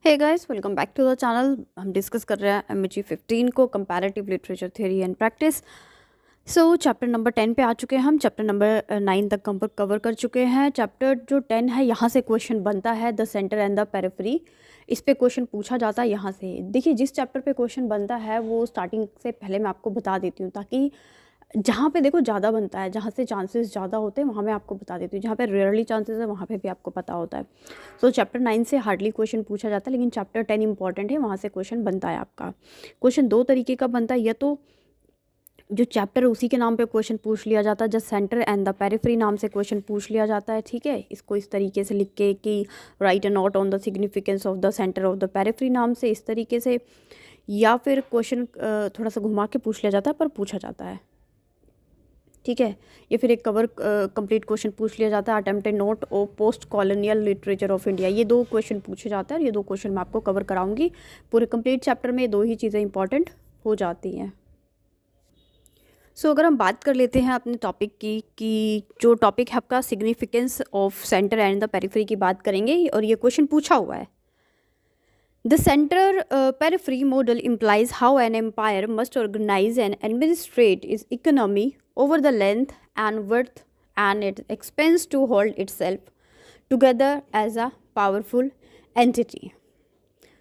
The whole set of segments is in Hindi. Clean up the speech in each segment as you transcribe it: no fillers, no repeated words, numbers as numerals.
Hey guys, welcome back to the channel. हम डिस्कस कर रहे हैं एमएचजी 15 को, comparative literature theory and practice. So chapter number 10 पे आ चुके हैं हम। चैप्टर नंबर 9 तक कवर कर चुके हैं। चैप्टर जो 10 है, यहाँ से क्वेश्चन बनता है, the centre and the periphery. इस पे क्वेश्चन पूछा जाता है यहाँ से। देखिए, जिस चैप्टर पे क्वेश्चन बनता है वो स्टार्टिंग से पहले मैं आपको बता देती हूँ, ताकि जहाँ पे देखो ज़्यादा बनता है, जहाँ से चांसेस ज़्यादा होते हैं वहाँ मैं आपको बता देती हूँ। जहाँ पे रेयरली चांसेस है वहाँ पे भी आपको पता होता है। सो चैप्टर 9 से हार्डली क्वेश्चन पूछा जाता है, लेकिन चैप्टर 10 इंपॉर्टेंट है, वहाँ से क्वेश्चन बनता है आपका। क्वेश्चन दो तरीके का बनता है, या तो जो चैप्टर है उसी के नाम पे क्वेश्चन पूछ लिया जाता है, just centre and the periphery नाम से क्वेश्चन पूछ लिया जाता है। ठीक है, इसको इस तरीके से लिख के कि right a note on the significance of the centre of the periphery नाम से, इस तरीके से। या फिर क्वेश्चन थोड़ा सा घुमा के पूछ लिया जाता है, पर पूछा जाता है। ठीक है, या फिर एक कंप्लीट क्वेश्चन पूछ लिया जाता है, attempted note of post colonial literature of India. ये दो क्वेश्चन पूछे जाते हैं और ये दो क्वेश्चन मैं आपको कवर कराऊंगी। पूरे कंप्लीट चैप्टर में ये दो ही चीज़ें इंपॉर्टेंट हो जाती हैं। अगर हम बात कर लेते हैं अपने टॉपिक की, कि जो टॉपिक है आपका significance of centre and the periphery की बात करेंगे, और ये क्वेश्चन पूछा हुआ है। The center periphery model implies how an empire must organize and administrate its economy over the length and width and its expense to hold itself together as a powerful entity.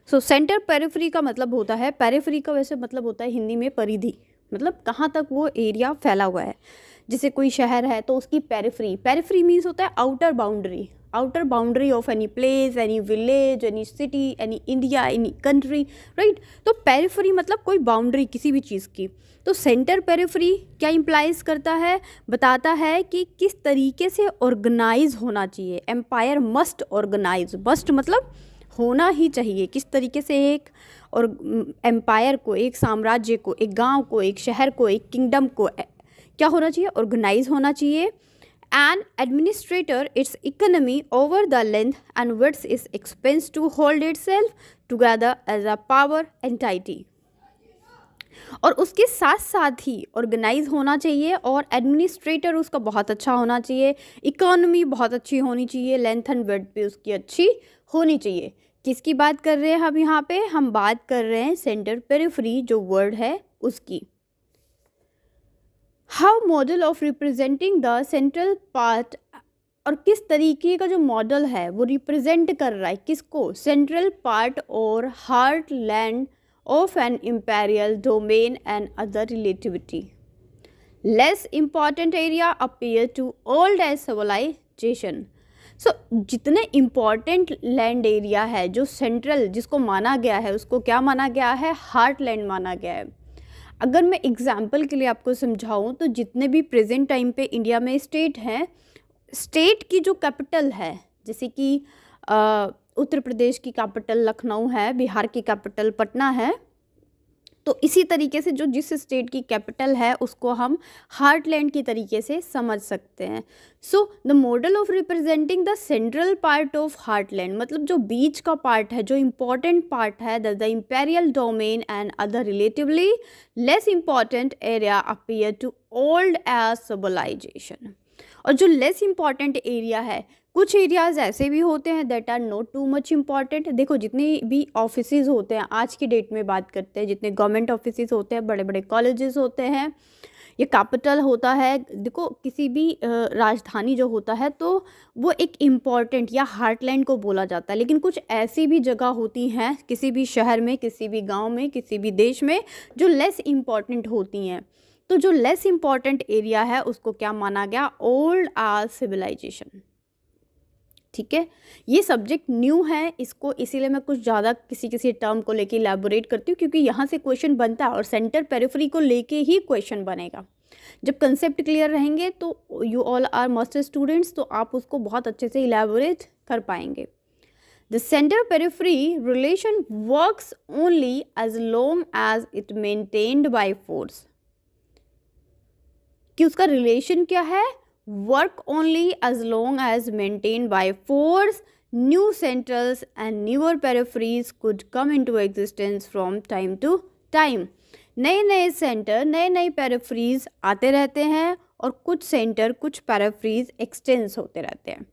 So center periphery का मतलब होता है, periphery का वैसे मतलब होता है हिंदी में परिधि, मतलब कहाँ तक वो एरिया फैला हुआ है। जैसे कोई शहर है तो उसकी पेरिफेरी, पेरिफेरी मीन्स होता है outer boundary of any place, any village, any city, any India, any country, right. तो पेरिफेरी मतलब कोई बाउंड्री किसी भी चीज़ की। तो सेंटर पेरिफेरी क्या इम्प्लाइज करता है, बताता है कि किस तरीके से ऑर्गेनाइज होना चाहिए। एम्पायर मस्ट ऑर्गेनाइज, मस्ट मतलब होना ही चाहिए, किस तरीके से एक और एम्पायर को, एक साम्राज्य को, एक गांव को, एक शहर को, एक किंगडम को क्या होना चाहिए, ऑर्गेनाइज होना चाहिए। And administrator its economy over the length and width is expense to hold itself together as a power entity. और उसके साथ साथ ही ऑर्गेनाइज होना चाहिए और एडमिनिस्ट्रेटर उसका बहुत अच्छा होना चाहिए, इकोनॉमी बहुत अच्छी होनी चाहिए, लेंथ एंड विड्थ भी उसकी अच्छी होनी चाहिए। किसकी बात कर रहे हैं हम यहाँ पे, हम बात कर रहे हैं सेंटर पेरिफेरी जो वर्ड है उसकी। How model of representing the central part, और किस तरीके का जो मॉडल है वो रिप्रेजेंट कर रहा है किसको, सेंट्रल पार्ट और heart land of an imperial domain and other relativity. Less important area appear to old as civilization. So जितने important land area है, जो central जिसको माना गया है, उसको क्या माना गया है, heartland माना गया है। अगर मैं एग्जाम्पल के लिए आपको समझाऊं तो जितने भी प्रेजेंट टाइम पे इंडिया में स्टेट हैं, स्टेट की जो कैपिटल है, जैसे कि उत्तर प्रदेश की कैपिटल लखनऊ है, बिहार की कैपिटल पटना है, तो इसी तरीके से जो जिस स्टेट की कैपिटल है उसको हम हार्टलैंड की तरीके से समझ सकते हैं। So the model of representing the central part of heartland मतलब जो बीच का पार्ट है, जो इम्पोर्टेंट पार्ट है, the imperial domain and other relatively less important area appear to old age civilisation. और जो लेस इम्पॉर्टेंट एरिया है, कुछ एरियाज ऐसे भी होते हैं that are not too much important. देखो, जितने भी ऑफिसेज होते हैं आज की डेट में बात करते हैं, जितने गवर्नमेंट ऑफिसेज होते हैं, बड़े बड़े कॉलेजेस होते हैं, ये कैपिटल होता है। देखो, किसी भी राजधानी जो होता है तो वो एक इम्पॉर्टेंट या हार्टलैंड को बोला जाता है। लेकिन कुछ ऐसी भी जगह होती हैं किसी भी शहर में, किसी भी गाँव में, किसी भी देश में, जो लेस इम्पॉर्टेंट होती हैं। तो जो लेस इम्पॉर्टेंट एरिया है उसको क्या माना गया, ओल्ड एज सिविलाइजेशन। ठीक है, ये सब्जेक्ट न्यू है, इसको इसीलिए मैं कुछ ज़्यादा किसी टर्म को लेके इलेबोरेट करती हूँ, क्योंकि यहाँ से क्वेश्चन बनता है और सेंटर पेरिफेरी को लेके ही क्वेश्चन बनेगा। जब कंसेप्ट क्लियर रहेंगे तो you all are master students, तो आप उसको बहुत अच्छे से इलेबोरेट कर पाएंगे। The centre periphery relation works only as long as it maintained by force, कि उसका रिलेशन क्या है, work only as long as maintained by force. New centers and newer peripheries could come into existence from time to time. नए नए सेंटर, नए नए पेरिफेरीज आते रहते हैं और कुछ सेंटर, कुछ पेरिफेरीज एक्सटेंस होते रहते हैं।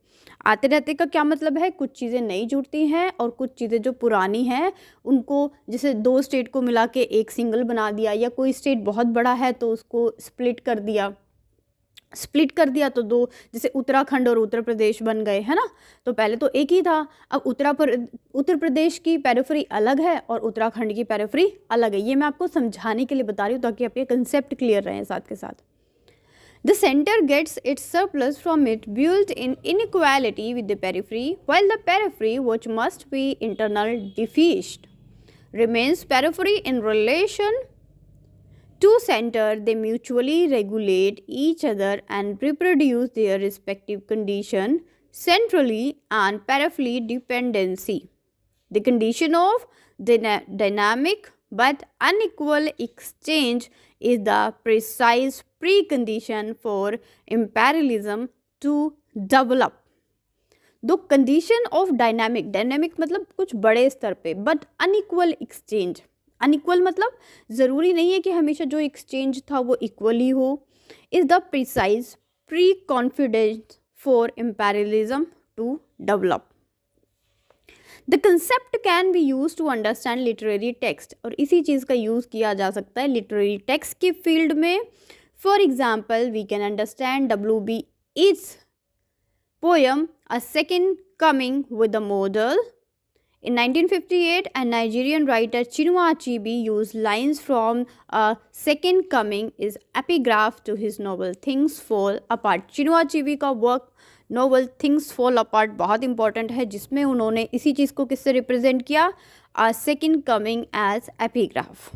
आते रहते का क्या मतलब है, कुछ चीज़ें नई जुड़ती हैं और कुछ चीज़ें जो पुरानी हैं उनको, जैसे दो स्टेट को मिला के एक सिंगल बना दिया, या कोई स्टेट बहुत बड़ा है तो उसको स्प्लिट कर दिया तो दो, जैसे उत्तराखंड और उत्तर प्रदेश बन गए, है ना। तो पहले तो एक ही था, अब उत्तर प्रदेश की पेरिफेरी अलग है और उत्तराखंड की पेरिफेरी अलग है। ये मैं आपको समझाने के लिए बता रही हूँ ताकि आपके कंसेप्ट क्लियर रहें साथ के साथ। The center gets its surplus from it built in inequality with the periphery, while the periphery, which must be internal deficit, remains periphery in relation to center. They mutually regulate each other and reproduce their respective condition centrally and peripherally dependency. The condition of dynamic but unequal exchange is the precise precondition for imperialism to develop. दो कंडीशन ऑफ डायनामिक मतलब कुछ बड़े स्तर पे, बट अनइक्वल एक्सचेंज, अनइक्वल मतलब ज़रूरी नहीं है कि हमेशा जो एक्सचेंज था वो इक्वल ही हो, is the precise pre confidence for imperialism to develop. The concept can be use to understand literary text, और इसी चीज़ का यूज़ किया जा सकता है लिटरेरी टेक्स्ट के फील्ड में। For example we can understand W.B. Yeats' poem A Second Coming with a model. In 1958, a Nigerian writer Chinua Achebe used lines from A Second Coming as epigraph to his novel Things Fall Apart. Chinua Achebe का work novel things fall apart बहुत इंपॉर्टेंट है, जिसमें उन्होंने इसी चीज़ को किससे रिप्रेजेंट किया, आ सेकेंड कमिंग एज एपिग्राफ।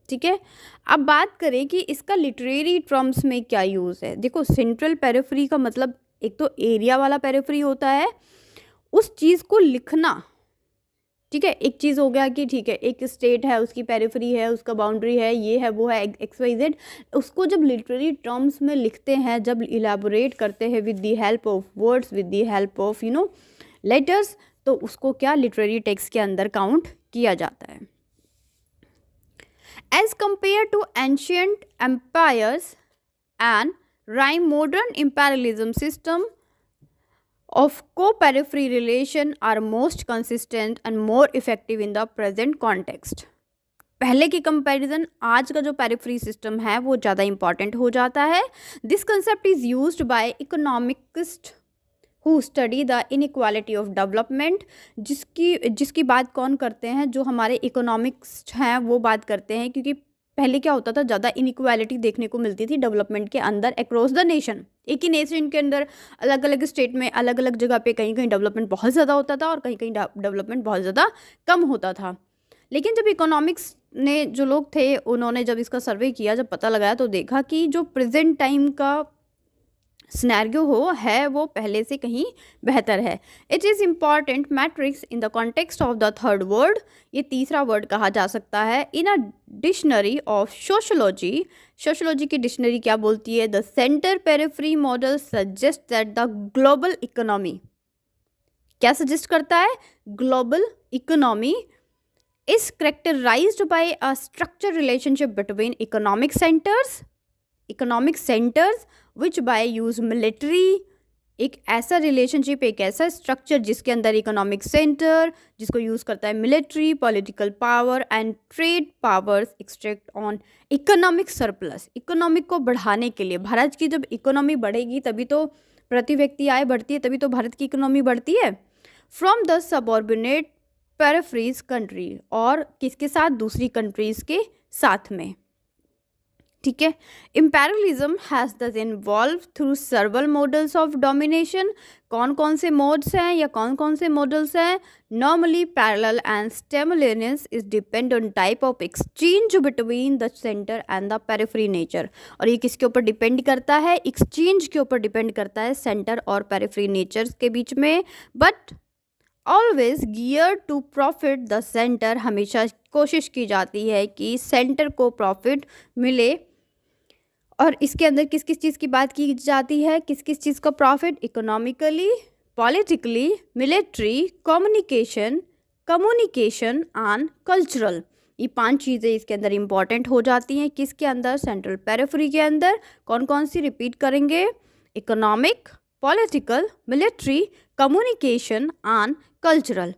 ठीक है, अब बात करें कि इसका लिटरेरी टर्म्स में क्या यूज़ है। देखो, सेंट्रल पेरिफेरी का मतलब एक तो एरिया वाला पेरिफेरी होता है, उस चीज़ को लिखना। ठीक है, एक चीज़ हो गया कि ठीक है एक स्टेट है, उसकी पेरिफेरी है, उसका बाउंड्री है, ये है वो है XYZ, उसको जब लिटरेरी टर्म्स में लिखते हैं, जब इलेबोरेट करते हैं with the help of words, with the help of letters, तो उसको क्या लिटरेरी टेक्स्ट के अंदर काउंट किया जाता है। As compare to ancient empires and rhyme modern imperialism system of co-periphery relation are most consistent and more effective in the present context. पहले की कंपैरिजन आज का जो पेरिफेरी सिस्टम है वो ज़्यादा इंपॉर्टेंट हो जाता है। This concept is used by economist who study the inequality of development. जिसकी बात कौन करते हैं, जो हमारे इकोनॉमिक्स हैं वो बात करते हैं, क्योंकि पहले क्या होता था, ज़्यादा इनइक्वालिटी देखने को मिलती थी डेवलपमेंट के अंदर अक्रॉस द नेशन। एक ही नेशन के अंदर अलग अलग स्टेट में अलग अलग जगह पे कहीं कहीं डेवलपमेंट बहुत ज़्यादा होता था और कहीं कहीं डेवलपमेंट बहुत ज़्यादा कम होता था। लेकिन जब इकोनॉमिक्स ने जो लोग थे उन्होंने जब इसका सर्वे किया, जब पता लगाया, तो देखा कि जो प्रेजेंट टाइम का सिनेरियो है वो पहले से कहीं बेहतर है। It is important matrix in the context of the third word, ये तीसरा वर्ड कहा जा सकता है। In a dictionary of sociology की डिक्शनरी क्या बोलती है, the centre periphery model suggest that the global economy, क्या सजेस्ट करता है, global economy is characterised by a structure relationship between economic centres which by use military, एक ऐसा रिलेशनशिप, एक ऐसा स्ट्रक्चर जिसके अंदर इकोनॉमिक सेंटर जिसको यूज़ करता है military, political power and trade powers extract on economic surplus. Economic को बढ़ाने के लिए, भारत की जब इकोनॉमी बढ़ेगी तभी तो प्रति व्यक्ति आय बढ़ती है, तभी तो भारत की इकोनॉमी बढ़ती है। From the subordinate peripheries country, और किसके साथ, दूसरी कंट्रीज़ के साथ में। ठीक है, इम्पेरियलिज्म हैज़ दस involve through सर्वल models of domination. कौन कौन से मोड्स हैं या कौन कौन से मॉडल्स हैं, normally parallel and simultaneous is depend on type of exchange between the centre and the periphery nature. और ये किसके ऊपर डिपेंड करता है, एक्सचेंज के ऊपर डिपेंड करता है, सेंटर और पेरिफेरी नेचर्स के बीच में। But always gear to profit the centre, हमेशा कोशिश की जाती है कि सेंटर को प्रॉफिट मिले। और इसके अंदर किस किस चीज़ की बात की जाती है, किस किस चीज़ का profit, economically, politically, military, communication and cultural. ये 5 चीज़ें इसके अंदर इंपॉर्टेंट हो जाती हैं। किसके अंदर, सेंट्रल पेरिफेरी के अंदर। कौन कौन सी रिपीट करेंगे, economic, political, military, communication and cultural.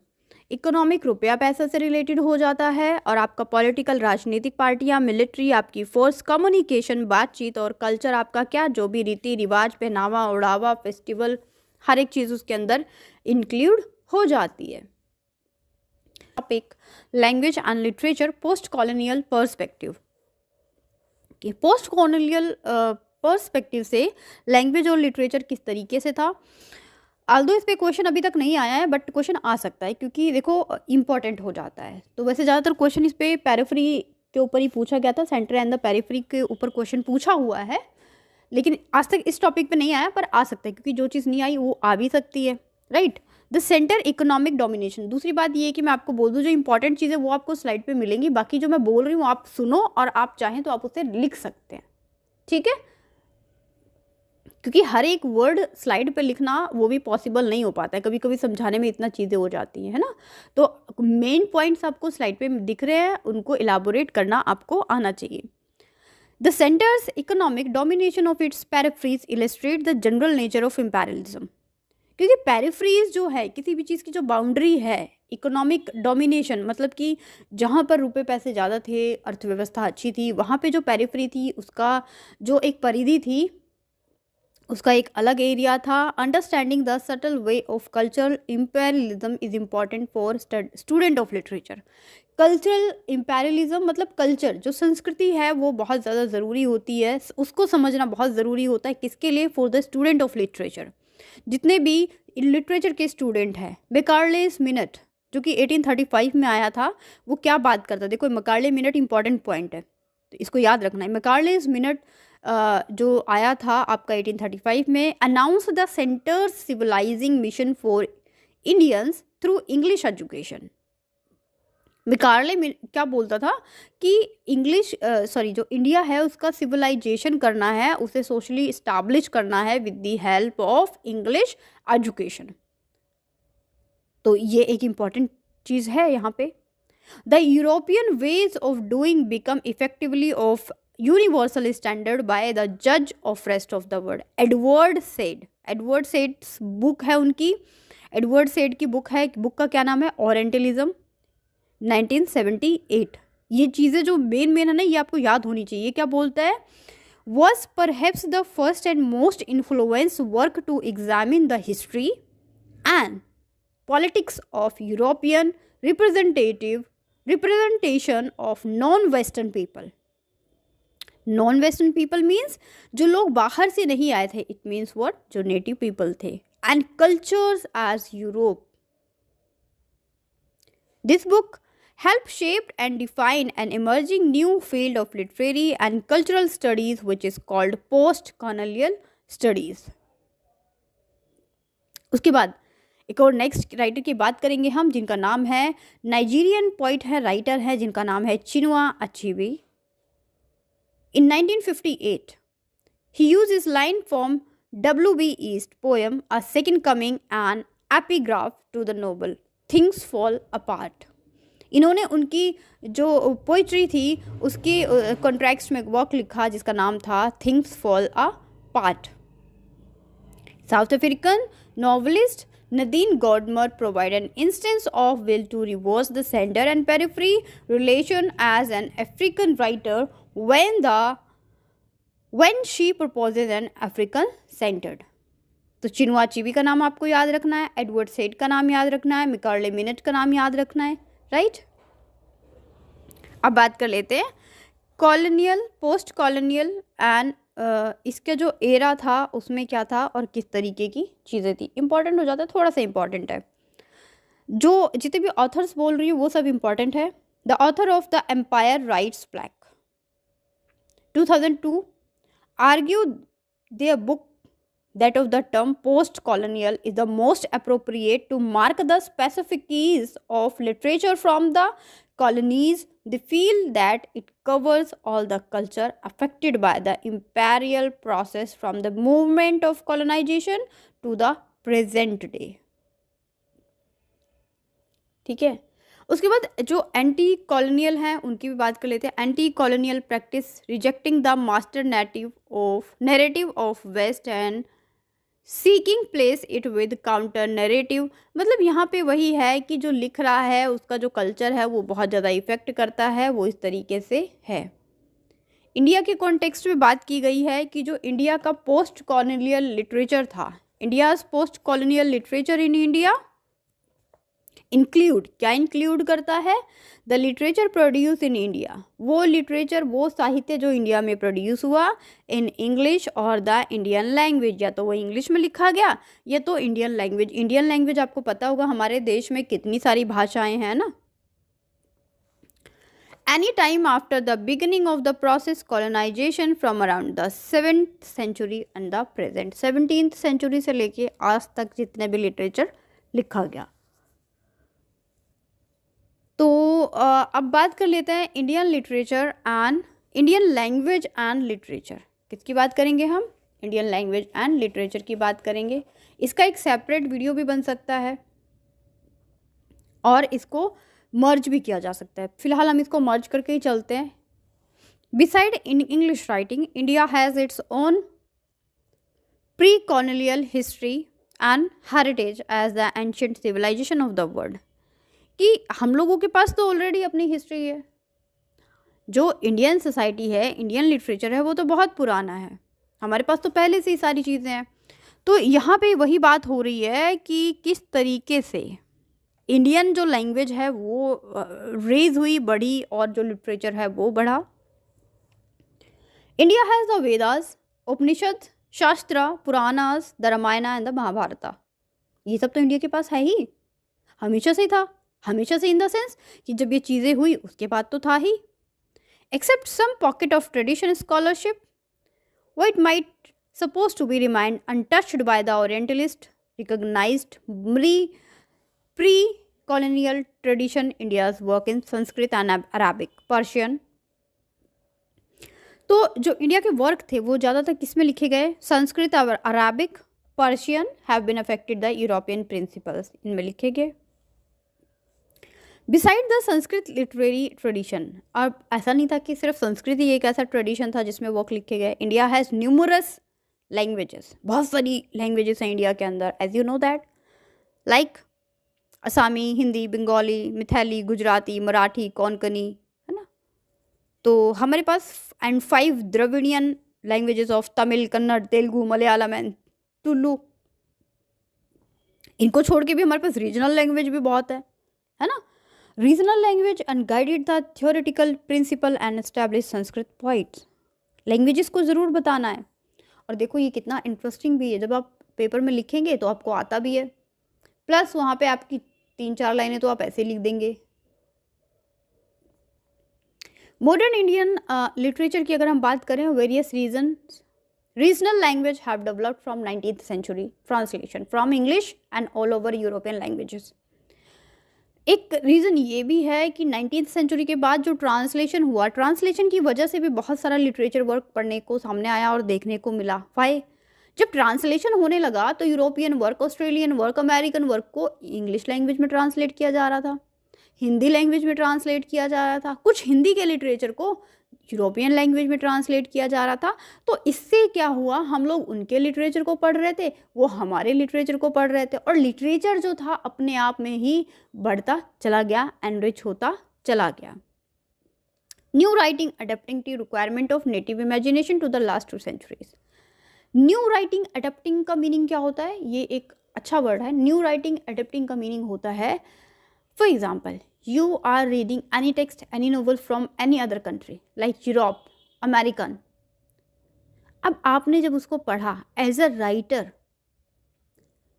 Economic रुपया पैसा से रिलेटेड हो जाता है, और आपका पॉलिटिकल राजनीतिक पार्टियां, मिलिट्री आपकी फोर्स, कम्युनिकेशन बातचीत, और कल्चर आपका क्या, जो भी रीति रिवाज, पहनावा ओढ़ावा, फेस्टिवल, हर एक चीज़ उसके अंदर इंक्लूड हो जाती है। Topic language and literature post colonial perspective. कि पोस्ट कॉलोनियल पर्सपेक्टिव से लैंग्वेज और लिटरेचर किस तरीके से था। आल्दो इस पे क्वेश्चन अभी तक नहीं आया है, बट क्वेश्चन आ सकता है क्योंकि देखो इम्पॉर्टेंट हो जाता है। तो वैसे ज़्यादातर क्वेश्चन इस पे पेरिफेरी के ऊपर ही पूछा गया था, सेंटर एंड द पेरिफेरी के ऊपर क्वेश्चन पूछा हुआ है, लेकिन आज तक इस टॉपिक पे नहीं आया, पर आ सकता है क्योंकि जो चीज़ नहीं आई वो आ भी सकती है, right. The centre economic domination. दूसरी बात ये है कि मैं आपको बोल दूं, जो इंपॉर्टेंट चीज़ें वो आपको स्लाइड पे मिलेंगी, बाकी जो मैं बोल रही हूँ आप सुनो, और आप चाहें तो आप उसे लिख सकते हैं, ठीक है, क्योंकि हर एक वर्ड स्लाइड पे लिखना वो भी पॉसिबल नहीं हो पाता है, कभी कभी समझाने में इतना चीज़ें हो जाती हैं, है ना। तो मेन पॉइंट्स आपको स्लाइड पे दिख रहे हैं, उनको इलाबोरेट करना आपको आना चाहिए। The centres economic domination of its peripheries illustrate the general nature of imperialism. क्योंकि पेरिफेरीज जो है, किसी भी चीज़ की जो बाउंड्री है, इकोनॉमिक डोमिनेशन मतलब कि जहाँ पर रुपए पैसे ज़्यादा थे, अर्थव्यवस्था अच्छी थी, वहाँ पे जो पेरिफेरी थी उसका जो एक परिधि थी, उसका एक अलग एरिया था। Understanding the subtle way of cultural imperialism is important for student of literature. Cultural imperialism मतलब कल्चर, जो संस्कृति है वो बहुत ज़्यादा ज़रूरी होती है, उसको समझना बहुत ज़रूरी होता है। किसके लिए? For the student of literature. जितने भी लिटरेचर के स्टूडेंट हैं, मैकालेस मिनट जो कि 1835 में आया था, वो क्या बात करता है? देखो मैकाले मिनट इंपॉर्टेंट पॉइंट है, तो इसको याद रखना है। मैकालेस मिनट जो आया था आपका 1835 में, announce the centre civilising mission for Indians through English education. Macaulay क्या बोलता था कि इंग्लिश जो इंडिया है उसका सिविलाइजेशन करना है, उसे सोशली इस्टेब्लिश करना है with the help of English education. तो ये एक इम्पॉर्टेंट चीज़ है यहाँ पे। The European ways of doing become effectively of universal standard by the जज of rest of the world. Edward Said, Edward Said's book है उनकी, एडवर्ड सेड की बुक है, बुक का क्या नाम है? ओरिएंटलिज्म 1978। ये चीज़ें जो मेन है ना, ये आपको याद होनी चाहिए। क्या बोलता है? was perhaps the first and most influential work to examine the history and politics of European representation of non-Western people. Non-Western people means जो लोग बाहर से नहीं आए थे, it means what? जो native people थे, and cultures as Europe. This book helped shape and define an emerging new field of literary and cultural studies which is called post-colonial studies. उसके बाद एक और नेक्स्ट राइटर की बात करेंगे हम, जिनका नाम है, नाइजीरियन पोइट है, राइटर है, जिनका नाम है Chinua Achebe. In 1958, he used his line from W.B. Yeats' poem A Second Coming and epigraph to the novel Things Fall Apart. इन्होंने उनकी जो पोइट्री थी उसके कॉन्ट्रैक्ट में वर्क लिखा जिसका नाम था things fall a part. South African novelist Nadine Gordimer provide an instance of will to reverse the center and periphery relation as an African writer when she proposes an African centered. तो चिनुआ अचेबे का नाम आपको याद रखना है, एडवर्ड सेड का नाम याद रखना है, मैकाले मिनट का नाम याद रखना है, राइट. अब बात कर लेते हैं कॉलोनियल, पोस्ट कॉलोनियल एंड इसका जो एरा था उसमें क्या था और किस तरीके की चीज़ें थी. इंपॉर्टेंट हो जाता है, थोड़ा सा इंपॉर्टेंट है. जो जितने भी ऑथर्स बोल रही हूँ वो सब इंपॉर्टेंट है. The author of the empire writes black 2002 argue their book that of the term post-colonial is the most appropriate to mark the specificities of literature from the colonies. They feel that it covers all the culture affected by the imperial process from the movement of colonization to the present day. ठीक है. उसके बाद जो एंटी कॉलोनियल हैं उनकी भी बात कर लेते हैं. Anti colonial practice rejecting the master narrative of west and seeking place it with counter narrative, मतलब यहाँ पे वही है कि जो लिख रहा है उसका जो कल्चर है वो बहुत ज़्यादा इफेक्ट करता है, वो इस तरीके से है। इंडिया के कॉन्टेक्स्ट में बात की गई है कि जो इंडिया का पोस्ट कॉलोनियल लिटरेचर था, India's post colonial literature in India include, क्या इंक्लूड करता है, the literature produce in India, वो लिटरेचर, वो साहित्य जो इंडिया में प्रोड्यूस हुआ इन इंग्लिश और द इंडियन लैंग्वेज, या तो वो इंग्लिश में लिखा गया या तो इंडियन लैंग्वेज। इंडियन लैंग्वेज आपको पता होगा हमारे देश में कितनी सारी भाषाएं हैं ना। Any time after the beginning of the process colonisation from around the 7th century and the present, 17th century से लेके आज तक जितने भी लिटरेचर लिखा गया। तो अब बात कर लेते हैं Indian literature and Indian language and literature. किसकी बात करेंगे हम? इंडियन लैंग्वेज एंड लिटरेचर की बात करेंगे। इसका एक सेपरेट वीडियो भी बन सकता है और इसको मर्ज भी किया जा सकता है। फिलहाल हम इसको मर्ज करके ही चलते हैं। Beside in English writing, India has its own pre colonial history and heritage as the ancient civilisation of the world, कि हम लोगों के पास तो ऑलरेडी अपनी हिस्ट्री है। जो इंडियन सोसाइटी है, इंडियन लिटरेचर है, वो तो बहुत पुराना है, हमारे पास तो पहले से ही सारी चीज़ें हैं। तो यहाँ पे वही बात हो रही है कि किस तरीके से इंडियन जो लैंग्वेज है वो रेज हुई, बढ़ी, और जो लिटरेचर है वो बढ़ा। India has the Vedas, Upanishad, Shastra, Puranas, the Ramayana and the Mahabharata. ये सब तो इंडिया के पास है ही, हमेशा से ही था, हमेशा से इन द सेंस कि जब ये चीज़ें हुई उसके बाद तो था ही। Except some pocket of tradition scholarship, what might supposed to be remained untouched by the Orientalist recognized pre-colonial tradition India's work in Sanskrit and Arabic, Persian। तो जो इंडिया के वर्क थे वो ज़्यादातर किस में लिखे गए? संस्कृत और Arabic, Persian have been affected the European principles, इनमें लिखे गए। Beside the Sanskrit literary tradition, अब ऐसा नहीं था कि सिर्फ संस्कृत ही एक ऐसा ट्रेडिशन था जिसमें वर्क लिखे गए। इंडिया हैज़ न्यूमरस लैंग्वेजेस, बहुत सारी लैंग्वेजेस हैं इंडिया के अंदर, as you know that, like Assamese, Hindi, Bengali, मिथैली, Gujarati, Marathi, Konkani, है ना। तो हमारे पास and 5 Dravidian languages of Tamil, Kannada, Telugu, Malayalam and Tulu. इनको छोड़ के भी हमारे पास रीजनल लैंग्वेज भी बहुत है ना। Regional language and guided the theoretical principle and establish Sanskrit points. Languages को ज़रूर बताना है, और देखो ये कितना इंटरेस्टिंग भी है, जब आप पेपर में लिखेंगे तो आपको आता भी है, प्लस वहाँ पे आपकी 3-4 लाइनें तो आप ऐसे लिख देंगे। मॉडर्न इंडियन लिटरेचर की अगर हम बात करें, various regional language have developed from 19th century, translation from English and all over European languages. एक रीज़न ये भी है कि 19th सेंचुरी के बाद जो ट्रांसलेशन हुआ, ट्रांसलेशन की वजह से भी बहुत सारा लिटरेचर वर्क पढ़ने को सामने आया और देखने को मिला। वाई? जब ट्रांसलेशन होने लगा तो European work, Australian work, American work को इंग्लिश लैंग्वेज में ट्रांसलेट किया जा रहा था, हिंदी लैंग्वेज में ट्रांसलेट किया जा रहा था, कुछ हिंदी के लिटरेचर को यूरोपियन लैंग्वेज में ट्रांसलेट किया जा रहा था। तो इससे क्या हुआ, हम लोग उनके लिटरेचर को पढ़ रहे थे, वो हमारे लिटरेचर को पढ़ रहे थे, और लिटरेचर जो था अपने आप में ही बढ़ता चला गया, एनरिच होता चला गया। New writing adapting to requirement of native imagination to the last 2 centuries. New writing adapting का मीनिंग क्या होता है? ये एक अच्छा वर्ड है। न्यू राइटिंग अडेप्टिंग का मीनिंग होता है, for example, you are reading any text, any novel from any other country like Europe, American। अब आपने जब उसको पढ़ा एज अ राइटर,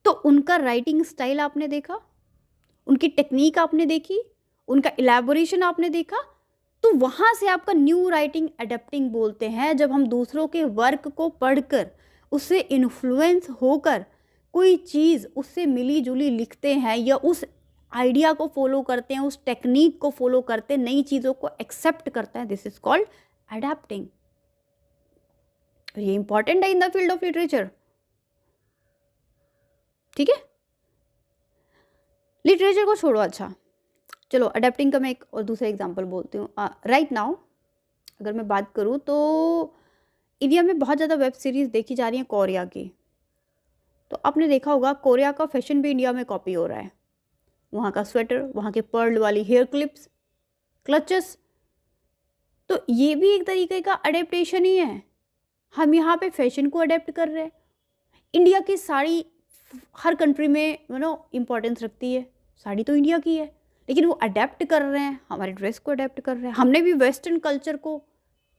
तो उनका राइटिंग स्टाइल आपने देखा, उनकी टेक्निक आपने देखी, उनका इलेबोरेशन आपने देखा, तो वहाँ से आपका न्यू राइटिंग अडेप्टिंग बोलते हैं। जब हम दूसरों के वर्क को पढ़कर उससे इन्फ्लुएंस होकर कोई चीज़ उससे मिली जुली लिखते हैं, या उस आइडिया को फॉलो करते हैं, उस टेक्निक को फॉलो करते हैं, नई चीज़ों को एक्सेप्ट करते हैं, दिस इज कॉल्ड अडैप्टिंग। ये इंपॉर्टेंट है in the field of literature, ठीक है। लिटरेचर को छोड़ो, अच्छा चलो अडैप्टिंग का मैं एक और दूसरा एग्जांपल बोलती हूँ। राइट नाउ अगर मैं बात करूँ तो इंडिया में बहुत ज़्यादा वेब सीरीज़ देखी जा रही हैं कोरिया की, तो आपने देखा होगा कोरिया का फैशन भी इंडिया में कॉपी हो रहा है। वहाँ का स्वेटर, वहाँ के पर्ल वाली हेयर क्लिप्स, क्लचेस, तो ये भी एक तरीके का अडेप्टेशन ही है। हम यहाँ पे फैशन को अडेप्ट कर रहे हैं। इंडिया की साड़ी हर कंट्री में इम्पोर्टेंस रखती है, साड़ी तो इंडिया की है, लेकिन वो अडेप्ट कर रहे हैं, हमारे ड्रेस को अडेप्ट कर रहे हैं। हमने भी वेस्टर्न कल्चर को,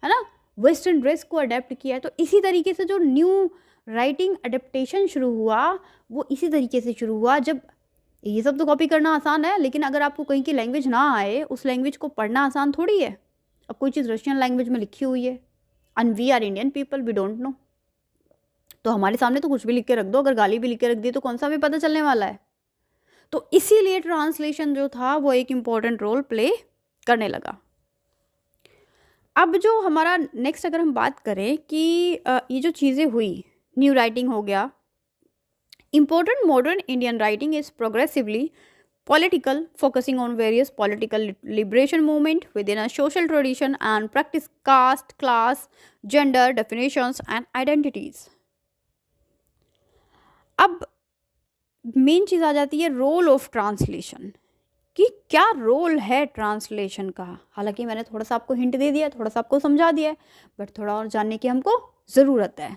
है ना, वेस्टर्न ड्रेस को अडेप्ट किया है। तो इसी तरीके से जो न्यू राइटिंग अडेप्टेशन शुरू हुआ वो इसी तरीके से शुरू हुआ। जब ये सब तो कॉपी करना आसान है, लेकिन अगर आपको कहीं की लैंग्वेज ना आए, उस लैंग्वेज को पढ़ना आसान थोड़ी है। अब कोई चीज़ रशियन लैंग्वेज में लिखी हुई है and we are Indian people, we don't know, तो हमारे सामने तो कुछ भी लिख के रख दो, अगर गाली भी लिख के रख दी तो कौन सा हमें पता चलने वाला है। तो इसीलिए ट्रांसलेशन जो था वो एक इम्पॉर्टेंट रोल प्ले करने लगा। अब जो हमारा नेक्स्ट अगर हम बात करें कि ये जो चीज़ें हुई, न्यू राइटिंग हो गया, important modern Indian writing is progressively political, focusing on various political liberation movement within a social tradition and practice caste, class, gender definitions and identities. अब मेन चीज़ आ जाती है रोल ऑफ ट्रांसलेशन, कि क्या रोल है ट्रांसलेशन का। हालांकि मैंने थोड़ा सा आपको हिंट दे दिया, थोड़ा सा आपको समझा दिया है, बट थोड़ा और जानने की हमको ज़रूरत है।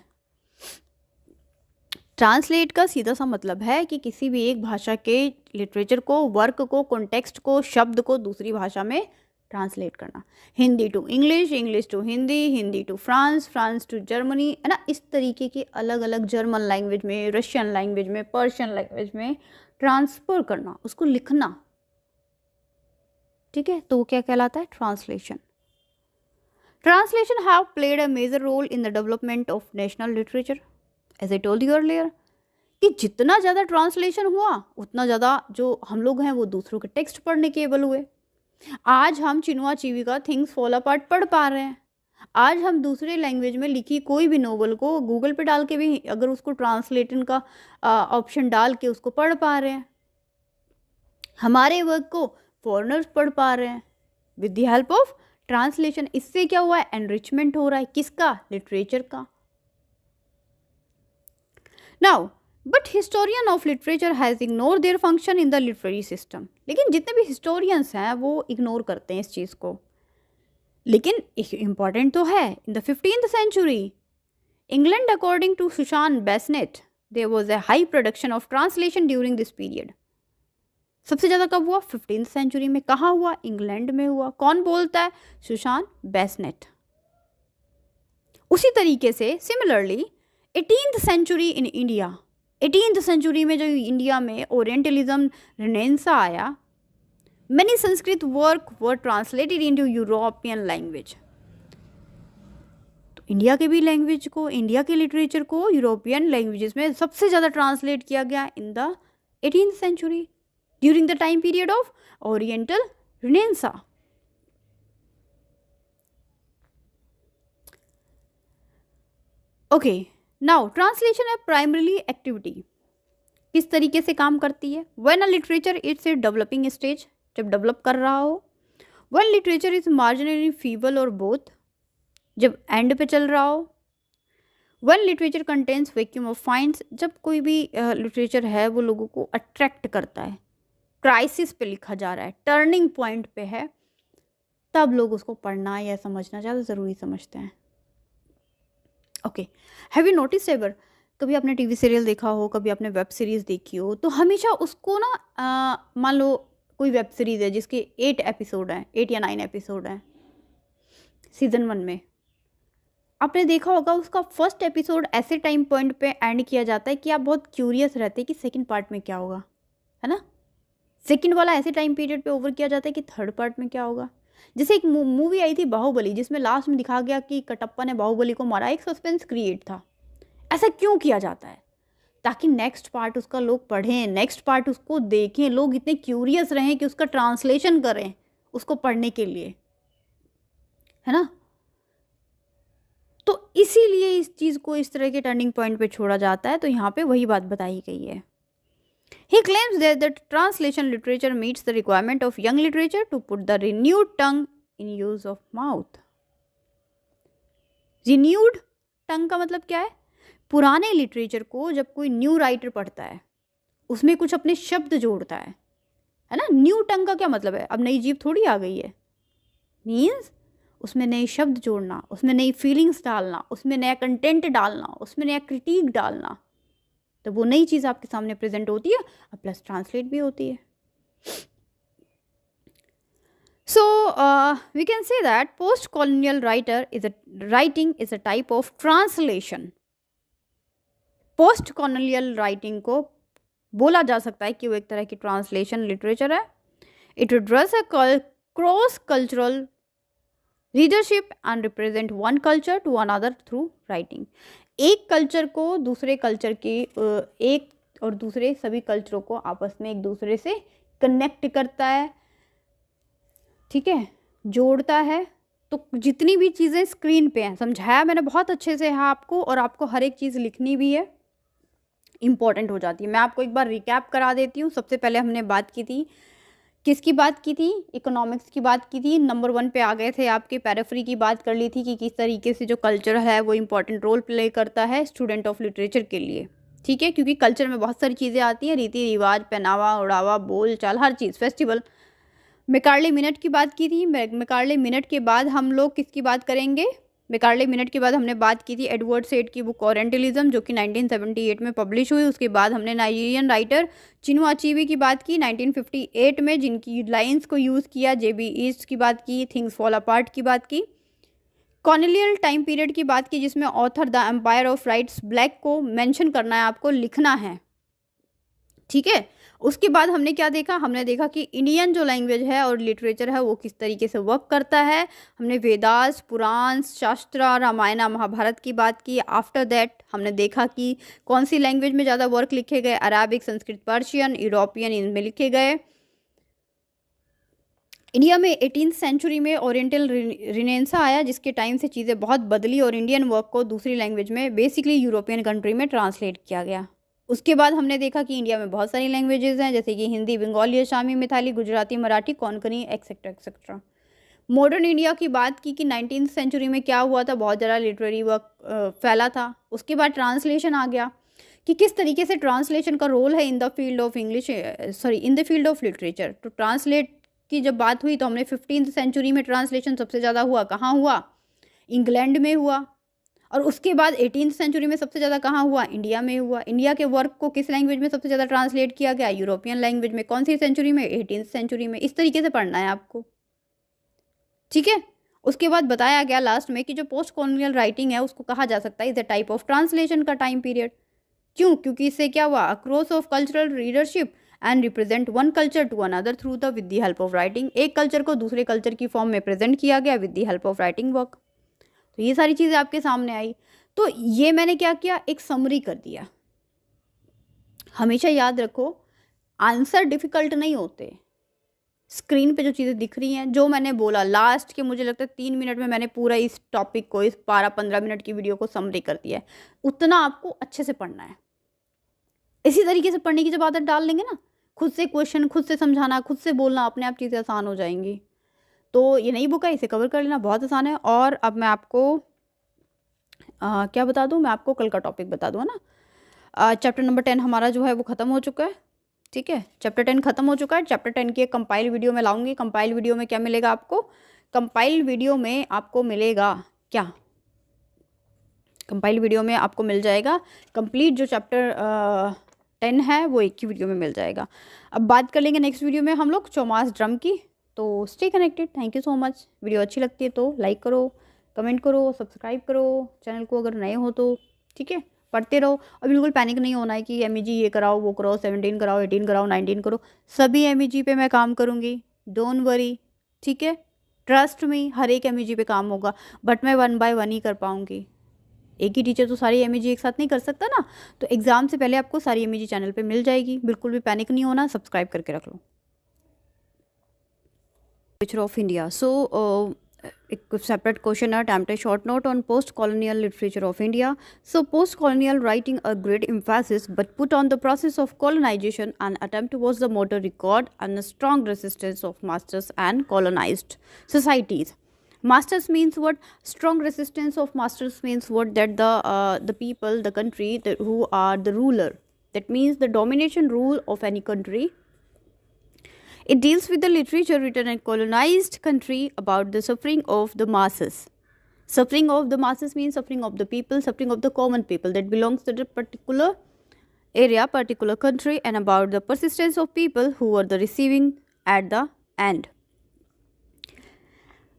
ट्रांसलेट का सीधा सा मतलब है कि किसी भी एक भाषा के लिटरेचर को, वर्क को, कॉन्टेक्स्ट को, शब्द को दूसरी भाषा में ट्रांसलेट करना। Hindi to English, English to Hindi, Hindi to France, France to Germany, है ना, इस तरीके की अलग अलग जर्मन लैंग्वेज में, रशियन लैंग्वेज में, पर्शियन लैंग्वेज में ट्रांसफर करना, उसको लिखना। ठीक है, तो वो क्या कहलाता है? Translation. Translation have played a major role in the development of national literature, as I told you earlier, कि जितना ज़्यादा ट्रांसलेशन हुआ उतना ज़्यादा जो हम लोग हैं वो दूसरों के टेक्स्ट पढ़ने के एबल हुए। आज हम चिनुआ चीवी का थिंग्स फॉल अपार्ट पढ़ पा रहे हैं। आज हम दूसरे लैंग्वेज में लिखी कोई भी नोवेल को गूगल पे डाल के भी अगर उसको ट्रांसलेशन का ऑप्शन डाल के उसको पढ़ पा रहे हैं। हमारे वर्क को फॉरेनर्स पढ़ पा रहे हैं with the help of translation. इससे क्या हुआ है? एनरिचमेंट हो रहा है, किसका? लिटरेचर का। Now but historian of literature has ignore their function in the literary system. लेकिन जितने भी हिस्टोरियंस हैं वो इग्नोर करते हैं इस चीज़ को। लेकिन इम्पॉर्टेंट तो है। In the 15th century England, according to Susan Bassnett, there was a high production of translation during this period. सबसे ज़्यादा कब हुआ? 15th century में। कहाँ हुआ? इंग्लैंड में हुआ। कौन बोलता है? सुशान बेसनेट। उसी तरीके से similarly 18th century in India, 18th century में जो इंडिया में ओरिएंटलिज्म रिनेंसा आया, मैनी संस्कृत वर्क वर ट्रांसलेटेड इनटू यूरोपियन लैंग्वेज। तो इंडिया के भी लैंग्वेज को, इंडिया के लिटरेचर को यूरोपियन लैंग्वेजेस में सबसे ज़्यादा ट्रांसलेट किया गया in the 18th century during the time period of oriental renaissance. Okay, now translation है प्राइमरीली एक्टिविटी। किस तरीके से काम करती है? When a literature it's a developing stage, जब डेवलप कर रहा हो। When literature is marginally feeble और बोथ, जब एंड पे चल रहा हो। When literature contains vacuum of finds, जब कोई भी लिटरेचर है वो लोगों को अट्रैक्ट करता है, क्राइसिस पे लिखा जा रहा है, टर्निंग पॉइंट पे है, तब लोग उसको पढ़ना या समझना ज़्यादा ज़रूरी समझते हैं। Okay, have you notice ever, कभी आपने टीवी सीरियल देखा हो, कभी आपने वेब सीरीज़ देखी हो, तो हमेशा उसको ना मान लो कोई वेब सीरीज़ है जिसके 8 एपिसोड हैं, 8 या 9 एपिसोड हैं सीज़न 1 में, आपने देखा होगा उसका फर्स्ट एपिसोड ऐसे टाइम पॉइंट पे एंड किया जाता है कि आप बहुत क्यूरियस रहते हैं कि सेकंड पार्ट में क्या होगा, है ना। सेकंड वाला ऐसे टाइम पीरियड पे ओवर किया जाता है कि थर्ड पार्ट में क्या होगा। जैसे एक मूवी आई थी बाहुबली, जिसमें लास्ट में दिखा गया कि कटप्पा ने बाहुबली को मारा, एक सस्पेंस क्रिएट था। ऐसा क्यों किया जाता है? ताकि नेक्स्ट पार्ट उसका लोग पढ़ें, नेक्स्ट पार्ट उसको देखें, लोग इतने क्यूरियस रहें कि उसका ट्रांसलेशन करें उसको पढ़ने के लिए, है ना। तो इसीलिए इस चीज़ को इस तरह के टर्निंग पॉइंट पे छोड़ा जाता है। तो यहाँ पे वही बात बताई गई है। He claims that translation literature meets the requirement of young literature to put the renewed tongue in use of mouth. Renewed tongue का मतलब क्या है? पुराने लिटरेचर को जब कोई न्यू राइटर पढ़ता है, उसमें कुछ अपने शब्द जोड़ता है ना। न्यू टंग का क्या मतलब है, अब नई जीभ थोड़ी आ गई है, मीन्स उसमें नए शब्द जोड़ना, उसमें नई फीलिंग्स डालना, उसमें नया कंटेंट डालना, उसमें नया क्रिटिक डालना, तो वो नई चीज़ आपके सामने प्रेजेंट होती है और प्लस ट्रांसलेट भी होती है। So we can say that post-colonial writing is a type of translation. Post-colonial writing को बोला जा सकता है कि वो एक तरह की ट्रांसलेशन लिटरेचर है। It address a cross-cultural readership and represent one culture to another through writing. एक कल्चर को दूसरे कल्चर के एक और दूसरे सभी कल्चरों को आपस में एक दूसरे से कनेक्ट करता है, ठीक है, जोड़ता है। तो जितनी भी चीज़ें स्क्रीन पे हैं, समझाया मैंने बहुत अच्छे से है आपको, और आपको हर एक चीज़ लिखनी भी है, इम्पॉर्टेंट हो जाती है। मैं आपको एक बार रिकैप करा देती हूँ। सबसे पहले हमने बात की थी, किसकी बात की थी, इकोनॉमिक्स की बात की थी। नंबर 1 पे आ गए थे आपके, पैराफ्री की बात कर ली थी कि किस तरीके से जो कल्चर है वो इम्पॉर्टेंट रोल प्ले करता है स्टूडेंट ऑफ लिटरेचर के लिए, ठीक है, क्योंकि कल्चर में बहुत सारी चीज़ें आती हैं, रीति रिवाज, पहनावा ओढ़ावा, बोल चाल, हर चीज़, फेस्टिवल। मैकार्ले मिनट की बात की थी। मैकार्ले मिनट के बाद हम लोग किसकी बात करेंगे, मैकार्ले मिनट के बाद हमने बात की थी एडवर्ड सेड की बुक ओरिएंटलिज्म, जो कि 1978 में पब्लिश हुई। उसके बाद हमने नाइजीरियन राइटर चिनुआ अचीबे की बात की 1958 में, जिनकी लाइंस को यूज़ किया। जेबी ईस्ट की बात की, थिंग्स फॉल अपार्ट की बात की। कॉलोनियल टाइम पीरियड की बात की, जिसमें author the empire of writes black को मेंशन करना है, आपको लिखना है, ठीक है। उसके बाद हमने क्या देखा, हमने देखा कि इंडियन जो लैंग्वेज है और लिटरेचर है वो किस तरीके से वर्क करता है। हमने वेदास, पुराण, शास्त्र, रामायण, महाभारत की बात की। आफ्टर दैट हमने देखा कि कौन सी लैंग्वेज में ज़्यादा वर्क लिखे गए, अराबिक, संस्कृत, पर्शियन, यूरोपियन, इनमें लिखे गए। इंडिया में 18th सेंचुरी में ओरिएंटल रिनेंसा आया, जिसके टाइम से चीज़ें बहुत बदली और इंडियन वर्क को दूसरी लैंग्वेज में, बेसिकली यूरोपियन कंट्री में ट्रांसलेट किया गया। उसके बाद हमने देखा कि इंडिया में बहुत सारी लैंग्वेजेस हैं, जैसे कि हिंदी, बंगाली, असामी, Maithili, Gujarati, Marathi, Konkani, etcetera etcetera. Modern India की बात की कि 19th सेंचुरी में क्या हुआ था, बहुत ज़्यादा लिटरेरी वर्क फैला था। उसके बाद ट्रांसलेशन आ गया कि किस तरीके से ट्रांसलेशन का रोल है in the field of in the field of literature. तो ट्रांसलेट की जब बात हुई तो हमने 15th सेंचुरी में ट्रांसलेशन सबसे ज़्यादा हुआ, कहाँ हुआ, इंग्लैंड में हुआ। और उसके बाद 18th सेंचुरी में सबसे ज़्यादा कहाँ हुआ, इंडिया में हुआ। इंडिया के वर्क को किस लैंग्वेज में सबसे ज़्यादा ट्रांसलेट किया गया, यूरोपियन लैंग्वेज में। कौन सी सेंचुरी में, 18th सेंचुरी में। इस तरीके से पढ़ना है आपको, ठीक है। उसके बाद बताया गया लास्ट में कि जो पोस्ट कॉलोनियल राइटिंग है उसको कहा जा सकता है is a type of translation का टाइम पीरियड। क्यों, क्योंकि इससे क्या हुआ, across of cultural readership and represent one culture to another through the with the help of writing. एक कल्चर को दूसरे कल्चर की फॉर्म में प्रेजेंट किया गया with the help of writing work. तो ये सारी चीज़ें आपके सामने आई। तो ये मैंने क्या किया, एक समरी कर दिया। हमेशा याद रखो, आंसर डिफ़िकल्ट नहीं होते। स्क्रीन पे जो चीज़ें दिख रही हैं, जो मैंने बोला लास्ट के, मुझे लगता है 3 मिनट में मैंने पूरा इस टॉपिक को, इस 12-15 मिनट की वीडियो को समरी कर दिया है। उतना आपको अच्छे से पढ़ना है। इसी तरीके से पढ़ने की जब आदत डाल लेंगे ना, खुद से क्वेश्चन, खुद से समझाना, खुद से बोलना, अपने आप चीज़ें आसान हो जाएंगी। तो ये नई बुक है, इसे कवर कर लेना, बहुत आसान है। और अब मैं आपको क्या बता दूं, मैं आपको कल का टॉपिक बता दूँ ना। चैप्टर नंबर 10 हमारा जो है वो ख़त्म हो चुका है, ठीक है। चैप्टर 10 ख़त्म हो चुका है। चैप्टर 10 की एक कंपाइल वीडियो में लाऊंगी। कंपाइल वीडियो में क्या मिलेगा आपको, कंपाइल वीडियो में आपको मिलेगा क्या, कंपाइल वीडियो में आपको मिल जाएगा कंप्लीट जो चैप्टर 10 है वो एक ही वीडियो में मिल जाएगा। अब बात कर लेंगे नेक्स्ट वीडियो में हम लोग चौमास ड्रम की। तो stay connected, thank you so much. Video अच्छी लगती है तो लाइक करो, कमेंट करो, सब्सक्राइब करो चैनल को अगर नए हो तो, ठीक है। पढ़ते रहो और बिल्कुल पैनिक नहीं होना है कि MEG ये कराओ, वो कराओ, 17 कराओ, 18 कराओ, 19 करो। सभी MEG पे मैं काम करूँगी, डोंट वरी, ठीक है। ट्रस्ट में हर एक MEG पे काम होगा, बट मैं 1 by 1 ही कर पाऊँगी। एक ही टीचर तो सारी MEG एक साथ नहीं कर सकता ना। तो एग्ज़ाम से पहले आपको सारी MEG चैनल पे मिल जाएगी, बिल्कुल भी पैनिक नहीं होना, सब्सक्राइब करके रख लो। लिटरेचर ऑफ इंडिया, सो एक सेपरेट क्वेश्चन है, attempt A short note on post colonial literature of India. So post colonial writing a great emphasis but put on the process of colonization and attempt towards the modern record and a strong resistance of masters and colonized societies. Masters means what? Strong resistance of masters means what? That the people, the country, who are the ruler. That means the domination rule of any country. It deals with the literature written in colonized country about the suffering of the masses. Suffering of the masses means suffering of the people, suffering of the common people that belongs to the particular area, particular country, and about the persistence of people who were the receiving at the end.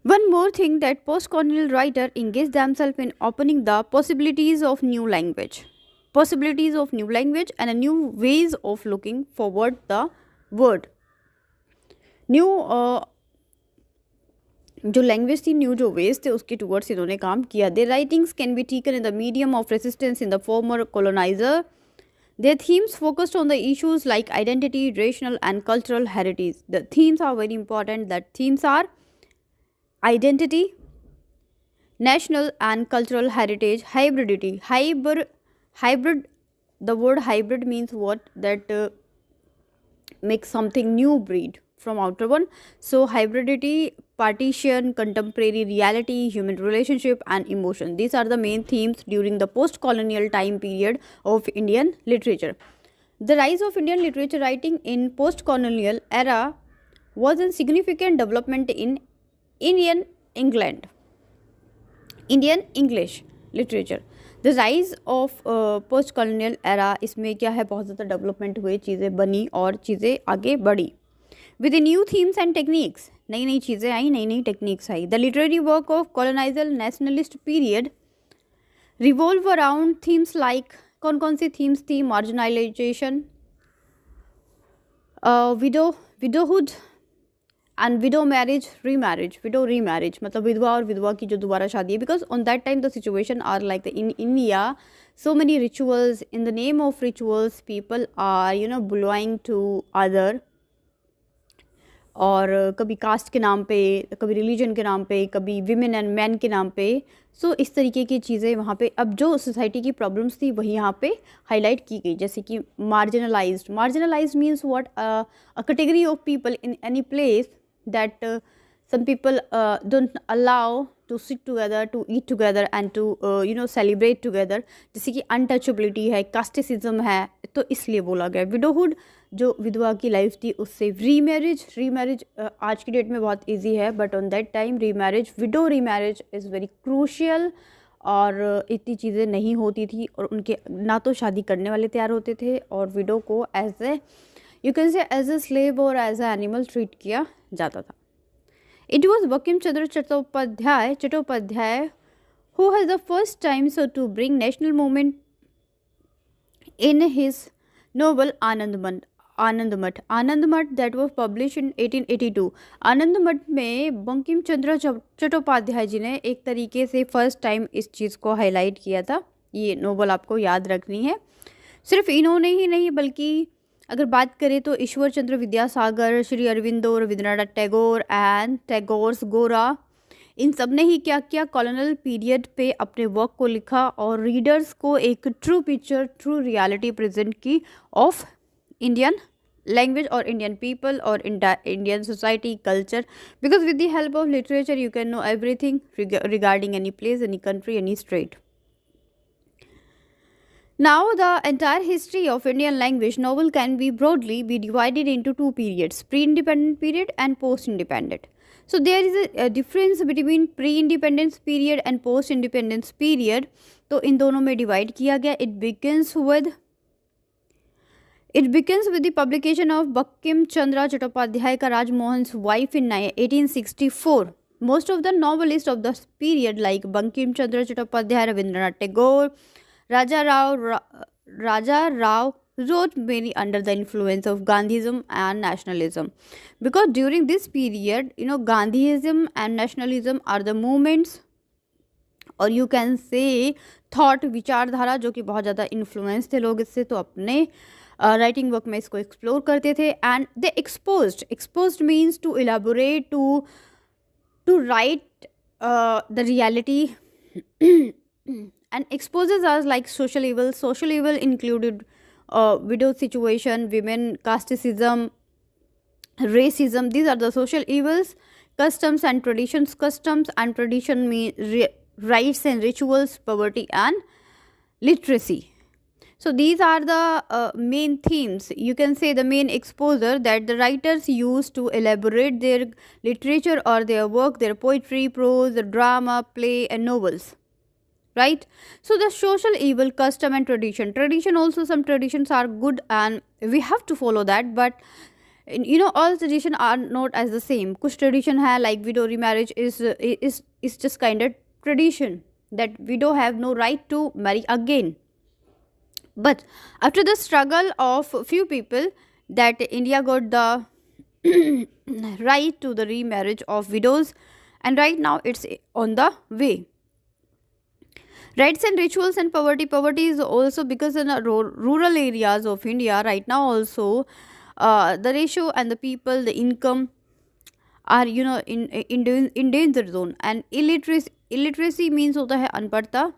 One more thing, that post-colonial writer engage themselves in opening the possibilities of new language. Possibilities of new language and a new ways of looking forward the word. New जो लैंग्वेज थी, न्यू जो वेज थे, उसके टूवर्ड्स इन्होंने काम किया. Their writings can be taken in the medium of resistance in the former colonizer. Their themes focused on the issues like identity, racial and cultural heritage. The themes are very important. That themes are identity, national and cultural heritage, hybridity. Hybrid. The word hybrid means what? That makes something new breed from outer one. So hybridity, partition, contemporary reality, human relationship and emotion. These are the main themes during the post-colonial time period of Indian literature. The rise of Indian literature writing in post-colonial era was a significant development in Indian English literature. The rise of post colonial era, इसमें क्या है, बहुत ज़्यादा डेवलपमेंट हुए, चीज़ें बनी और चीज़ें आगे बढ़ी. With new themes and techniques, नई नई चीज़ें आई, नई नई टेक्निक्स आई. The literary work of colonial nationalist period revolve around themes like, कौन कौन सी थीम्स थी? Marginalization, widowhood and widow marriage, remarriage मतलब विधवा और विधवा की जो दोबारा शादी है. Because on that time the situation are like in India so many rituals. In the name of rituals people are belonging to other, और कभी कास्ट के नाम पे, कभी रिलीजन के नाम पे, कभी विमेन एंड मैन के नाम पे. सो इस तरीके की चीज़ें वहाँ पे, अब जो सोसाइटी की प्रॉब्लम्स थी वही यहाँ पे हाईलाइट की गई. जैसे कि marginalised means what? A category of people in any place that some people don't allow to sit together, to eat together and to celebrate together. जैसे कि अनटचेबिलिटी है, कास्टिसिज्म है, तो इसलिए बोला गया. विडोहुड, जो विधवा की लाइफ थी उससे. रीमैरिज आज की डेट में बहुत इजी है, but on that time window remarriage is very crucial. और इतनी चीज़ें नहीं होती थी और उनके ना तो शादी करने वाले तैयार होते थे, और विडो को as a you can say as a slave और एज ए एनिमल ट्रीट किया जाता था. It was Bankim Chandra Chattopadhyay who has the first time so to bring national movement in his novel Anandamath that was publish in 1882. Anandamath में बंकिम चंद्र चट्टोपाध्याय जी ने एक तरीके से फर्स्ट टाइम इस चीज़ को हाईलाइट किया था. ये नोवेल आपको याद रखनी है. सिर्फ इन्होंने ही नहीं, बल्कि अगर बात करें तो ईश्वर चंद्र विद्यासागर, श्री अरविंदो, रविंद्रनाथ टैगोर एंड टैगोर्स गोरा, इन सब ने ही क्या किया, कॉलोनियल पीरियड पे अपने वर्क को लिखा और रीडर्स को एक true picture, true reality present की ऑफ इंडियन लैंग्वेज और इंडियन पीपल और Indian society, culture. Because with the help of literature you can know everything regarding any place, any country, any state. Now the entire history of Indian language novel can be broadly be divided into two periods, pre-independent period and post-independent. So there is a difference between pre-independence period and post-independence period. तो इन दोनों में divide किया गया. It begins with the publication of Bankim Chandra Chattopadhyay का Rajmohan's wife in 1864. Most of the novelists of the period like Bankim Chandra Chattopadhyay, Rabindranath Tagore, Raja Rao wrote many under the influence of Gandhism and nationalism. Because during this period, Gandhism and nationalism are the movements, और you can say thought, विचारधारा, जो कि बहुत ज़्यादा इन्फ्लुएंस थे लोग इससे, तो अपने राइटिंग वर्क में इसको एक्सप्लोर करते थे. And they exposed means to elaborate, to write the reality. And exposes us like social evil. Social evil included widow situation, women, casteism, racism. These are the social evils. Customs and traditions. Customs and tradition mean rites and rituals, poverty and literacy. So these are the main themes, you can say the main exposure that the writers use to elaborate their literature or their work, their poetry, prose, drama, play and novels, right? So the social evil, custom and tradition also, some traditions are good and we have to follow that, but all tradition are not as the same. Kuch tradition hai like widow remarriage is just kind of tradition that widow have no right to marry again. But after the struggle of few people, that India got the right to the remarriage of widows, and right now it's on the way. Rights and rituals and poverty. Poverty is also because in the rural areas of India right now also, the ratio and the people, the income are in danger zone, and illiteracy means hota hai anpadta.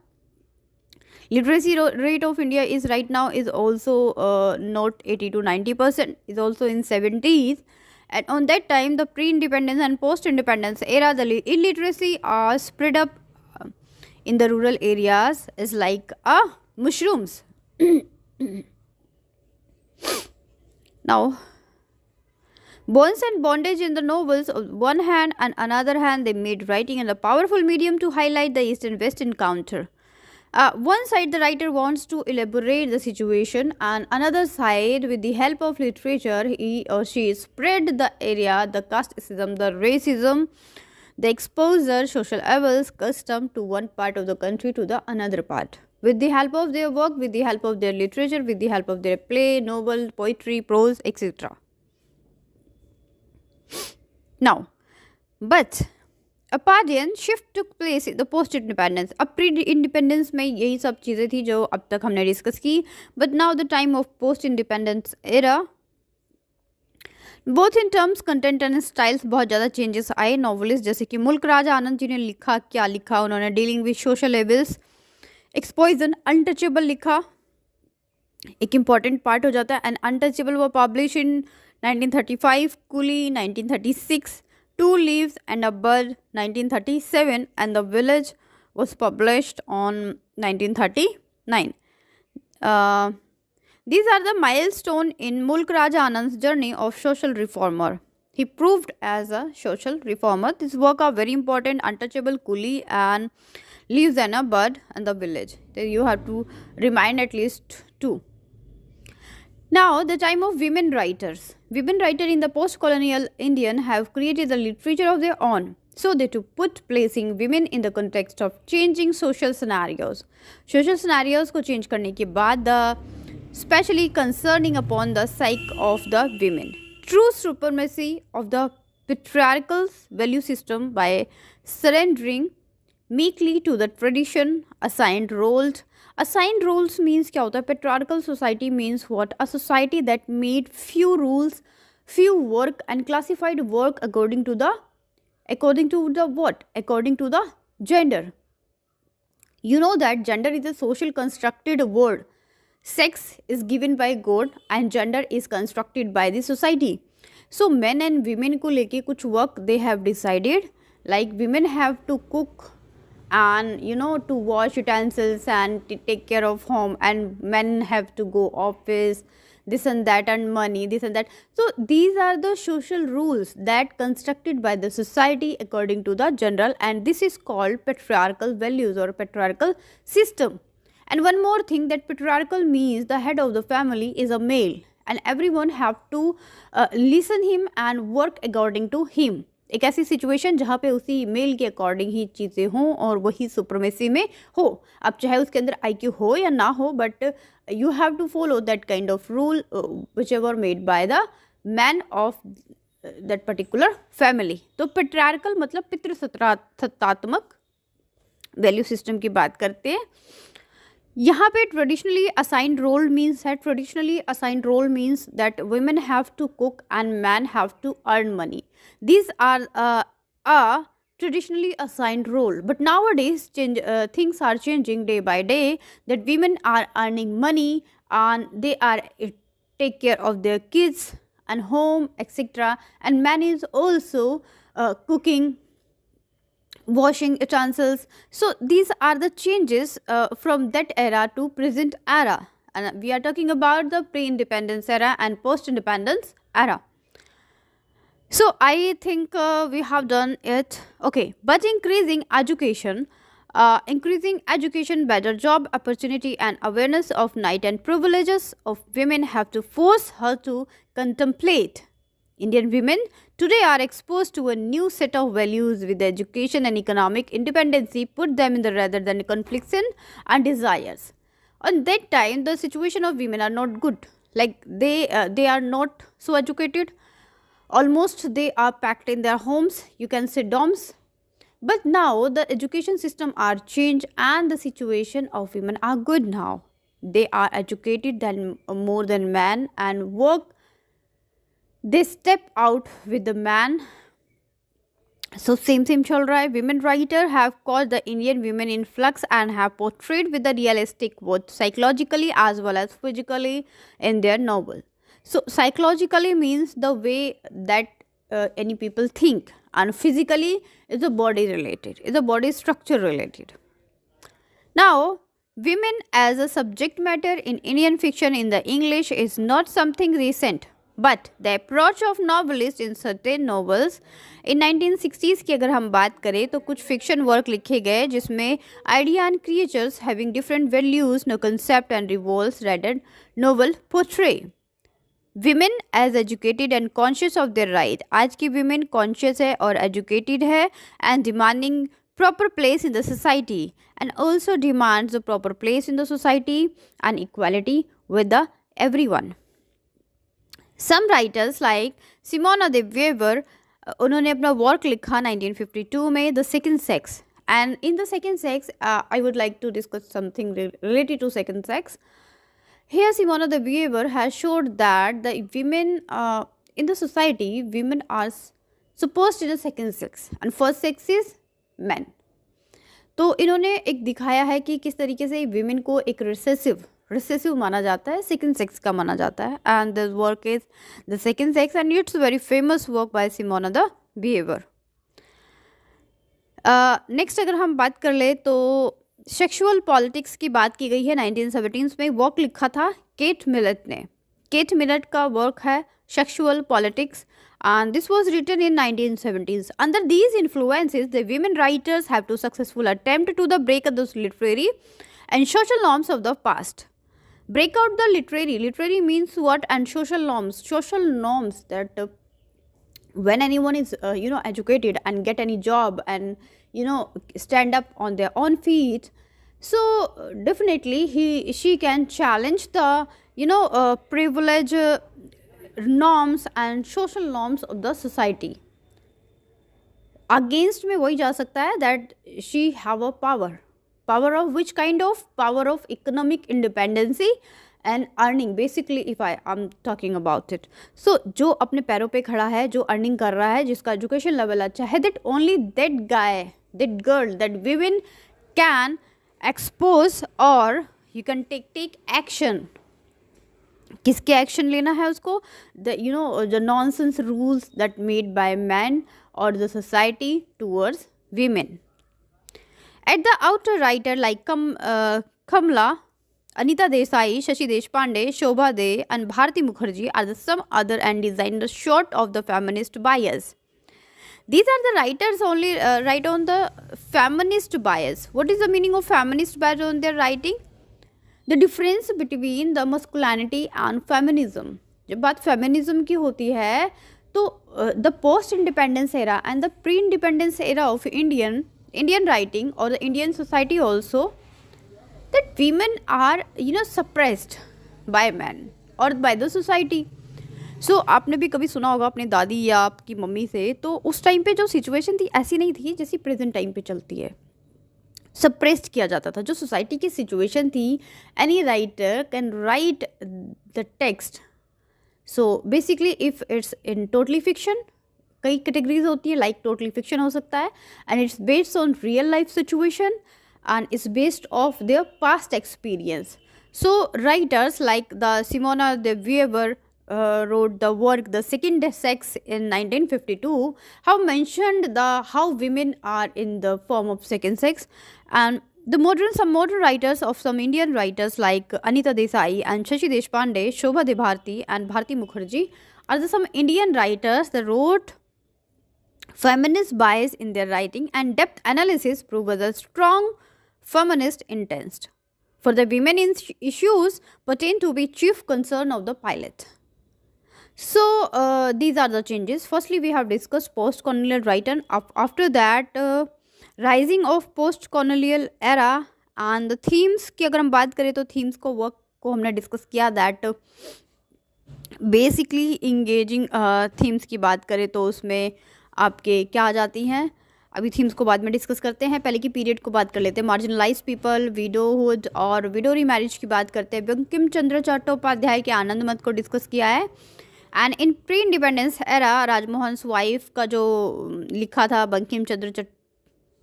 Literacy rate of India is right now is also not 80 to 90%, is also in 70s. And on that time, the pre-independence and post-independence era, the illiteracy are spread up in the rural areas is like mushrooms. Now, bonds and bondage in the novels on one hand, and another hand they made writing and a powerful medium to highlight the East and West encounter. One side, the writer wants to elaborate the situation, and another side, with the help of literature, he or she spread the area, the casteism, the racism, the exposure, social evils, custom to one part of the country to the another part. With the help of their work, with the help of their literature, with the help of their play, novel, poetry, prose, etc. Now, but a paradigm shift took place in the post independence. अब प्री इंडिपेंडेंस में यही सब चीज़ें थी जो अब तक हमने डिस्कस की, but now the time of post independence era, both in terms content and styles बहुत ज़्यादा चेंजेस आए. नॉवलिस्ट जैसे कि मुल्क राज आनंद जी ने लिखा, क्या लिखा उन्होंने, dealing with social levels, exploitation, untouchable लिखा, एक इम्पॉर्टेंट पार्ट हो जाता है. एंड अनटचेबल वो publish in 1935, Coolie 1936, Two Leaves and a Bud 1937, and The Village was published on 1939. These are the milestone in Mulk Raj Anand's journey of social reformer. He proved as a social reformer. This work are very important: Untouchable, Coolie, and Leaves and a Bud, and The Village. You have to remind at least two. Now, the time of women writers. Women writers in the post-colonial Indian have created the literature of their own. So they to put placing women in the context of changing social scenarios. Social scenarios को change करने के बाद the specially concerning upon the psyche of the women. True supremacy of the patriarchal value system by surrendering meekly to the tradition, assigned roles. Assigned roles means क्या होता है? Patriarchal society means what? A society that made few rules, few work and classified work according to the what? According to the gender. You know that gender is a social constructed word. Sex is given by God and gender is constructed by the society. So men and women को लेके कुछ work they have decided, like women have to cook and to wash utensils and to take care of home, and men have to go office, this and that, and money, this and that. So these are the social rules that constructed by the society according to the general, and this is called patriarchal values or patriarchal system. And one more thing, that patriarchal means the head of the family is a male and everyone have to listen him and work according to him. एक ऐसी सिचुएशन जहाँ पे उसी मेल के अकॉर्डिंग ही चीज़ें हों और वही सुप्रीमेसी में हो. अब चाहे उसके अंदर IQ हो या ना हो, but you have to follow that kind of rule whichever made by the man of that particular family. तो पेट्रियार्कल मतलब पितृसत्तात्मक वैल्यू सिस्टम की बात करते हैं. यहाँ पे ट्रेडिशनली असाइंड रोल मीन्स है, traditionally assigned role means that women have to cook and man have to earn money. These are a traditionally assigned role, but nowadays things are changing day by day, that women are earning money and they are take care of their kids and home, etc. And man is also cooking, washing utensils. So these are the changes from that era to present era, and we are talking about the pre-independence era and post-independence era. So I think we have done it. Okay, but increasing education, better job opportunity, and awareness of right and privileges of women have to force her to contemplate. Indian women today are exposed to a new set of values with education and economic independency put them in the rather than confliction and desires. On that time, the situation of women are not good. Like they are not so educated. Almost they are packed in their homes. You can say dorms. But now the education system are changed and the situation of women are good now. They are educated than more than men and work. They step out with the man. So same chal raha hai. Women writer have called the Indian women in flux and have portrayed with the realistic both psychologically as well as physically in their novel. So psychologically means the way that any people think, and physically is a body related, is a body structure related. Now, women as a subject matter in Indian fiction in the English is not something recent, but the approach of novelists in certain novels in 1960s की अगर हम बात करें तो कुछ fiction work लिखे गए जिसमें idea and creatures having different values, no concept and revolts rather novel portray women as educated and conscious of their right. आज की women conscious है और educated है and demanding proper place in the society and also demands the proper place in the society and equality with the everyone. Some writers like Simona de Wever उन्होंने अपना work लिखा 1952 में The Second Sex, and in The Second Sex I would like to discuss something related to second sex. Here Simona de Wever has showed that the women in the society, women are supposed to the second sex and first sex is men. तो इन्होंने एक दिखाया है कि किस तरीके से विमेन को एक रिसेसिव माना जाता है, सेकंड सेक्स का माना जाता है, and this work is the second sex and it's very famous work by Simone de Beauvoir. Next अगर हम बात कर ले तो सेक्सुअल पॉलिटिक्स की बात की गई है 1917 में. वर्क लिखा था केट मिलेट ने. केट मिलेट का वर्क है sexual politics and this was written in 1970s. Under these influences, the women writers have to successful attempt to the break those literary and social norms of the past. Break out the literary means what, and social norms that when anyone is educated and get any job and stand up on their own feet, so definitely she can challenge the privilege norms and social norms of the society. Against में वही जा सकता है that she have a power of which kind of power of economic independency and earning, basically if I am talking about it. So जो अपने पैरों पे खड़ा है, जो अर्निंग कर रहा है, जिसका एजुकेशन लेवल अच्छा है, that only that guy, that girl, that women can expose or you can take action. किसके एक्शन लेना है उसको? The nonsense rules that made by man और the society towards women. At the outer writer like Kamala, Anita Desai, Shashi Deshpande, Shobha De and Bharati Mukherjee are the some other and design the short of the feminist bias. These are the writers only write on the feminist bias. What is the meaning of feminist bias on their writing? The difference between the masculinity and feminism. जब बात फेमिनिज्म की होती है तो the post independence era and the pre independence era of Indian writing or the Indian society also, that women are suppressed by men or by the society. So आपने भी कभी सुना होगा अपनी दादी या आपकी मम्मी से, तो उस टाइम पे जो सिचुएशन थी ऐसी नहीं थी जैसी प्रेजेंट टाइम पे चलती है. सप्रेस्ड किया जाता था जो सोसाइटी की सिचुएशन थी. Any writer can write the text. So basically if it's in totally fiction, कई कैटेगरीज होती है, लाइक टोटली फिक्शन हो सकता है and it's based on real life situation and it's based of their past experience. So writers like the Simona de Wever wrote the work The Second Sex in 1952, have mentioned how women are in the form of second sex. And some modern writers of some Indian writers like Anita Desai and Shashi Deshpande, Shobha Debharti and Bharti Mukherjee are some Indian writers that wrote feminist bias in their writing, and depth analysis proves a strong feminist intent for the women issues pertain to be chief concern of the pilot. So these are the changes. Firstly, we have discussed post-colonial writing. After that, rising of post-colonial era and the themes की अगर हम बात करें तो themes को वर्क को हमने डिस्कस किया. दैट बेसिकली इंगेजिंग थीम्स की बात करें तो उसमें आपके क्या आ जाती हैं. अभी थीम्स को बाद में डिस्कस करते हैं. पहले की पीरियड को बात कर लेते हैं. मार्जिनलाइज पीपल, विडोहुड और विडो रीमैरिज की बात करते हैं. बंकिम चंद्र चट्टोपाध्याय के आनंद मत को डिस्कस किया है. And in pre independence era Rajmohan wife का जो लिखा था बंकिम चंद्र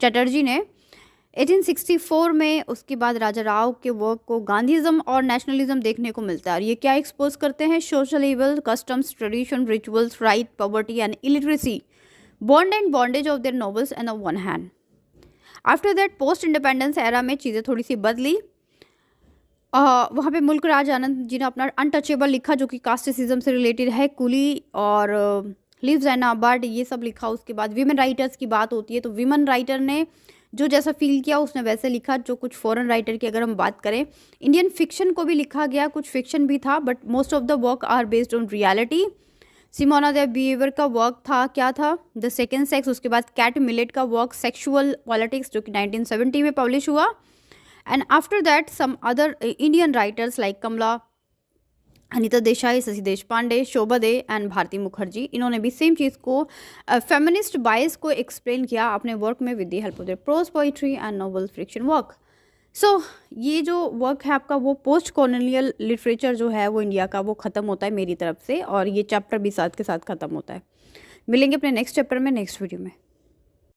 चटर्जी ने 1864 में. उसके बाद राजा राव के वर्क को गांधीज़म और नेशनलिज्म देखने को मिलता है. और ये क्या एक्सपोज करते हैं? Social evil, customs, tradition, rituals, right, poverty and illiteracy, bond and bondage of their novels on the one hand. After that post independence era में चीज़ें थोड़ी सी बदली. वहाँ पे मुल्क राज आनंद जी ने अपना अनटचेबल लिखा जो कि कास्टिसिज्म से रिलेटेड है. कुली और लिव्स एंड बर्ड ये सब लिखा. उसके बाद वीमेन राइटर्स की बात होती है तो वीमेन राइटर ने जो जैसा फील किया उसने वैसे लिखा. जो कुछ फॉरेन राइटर की अगर हम बात करें, इंडियन फिक्शन को भी लिखा गया, कुछ फिक्शन भी था, but most of the work are based on reality. Simone de Beauvoir का वर्क था, क्या था? The second sex. उसके बाद कैट मिलेट का वर्क सेक्सुअल पॉलिटिक्स जो कि 1970 में पब्लिश हुआ. And after that some other Indian writers like Kamala, Anita Desai, Shashi Deshpande, Shobha De and Bharati Mukherjee, इन्होंने भी सेम चीज़ को फेमिनिस्ट बायस को एक्सप्लेन किया अपने वर्क में with the help of their prose poetry and novel fiction work. So ये जो वर्क है आपका वो पोस्ट कॉलोनियल लिटरेचर जो है वो इंडिया का वो ख़त्म होता है मेरी तरफ से. और ये चैप्टर भी साथ के साथ ख़त्म होता है. मिलेंगे अपने नेक्स्ट चैप्टर में नेक्स्ट वीडियो में.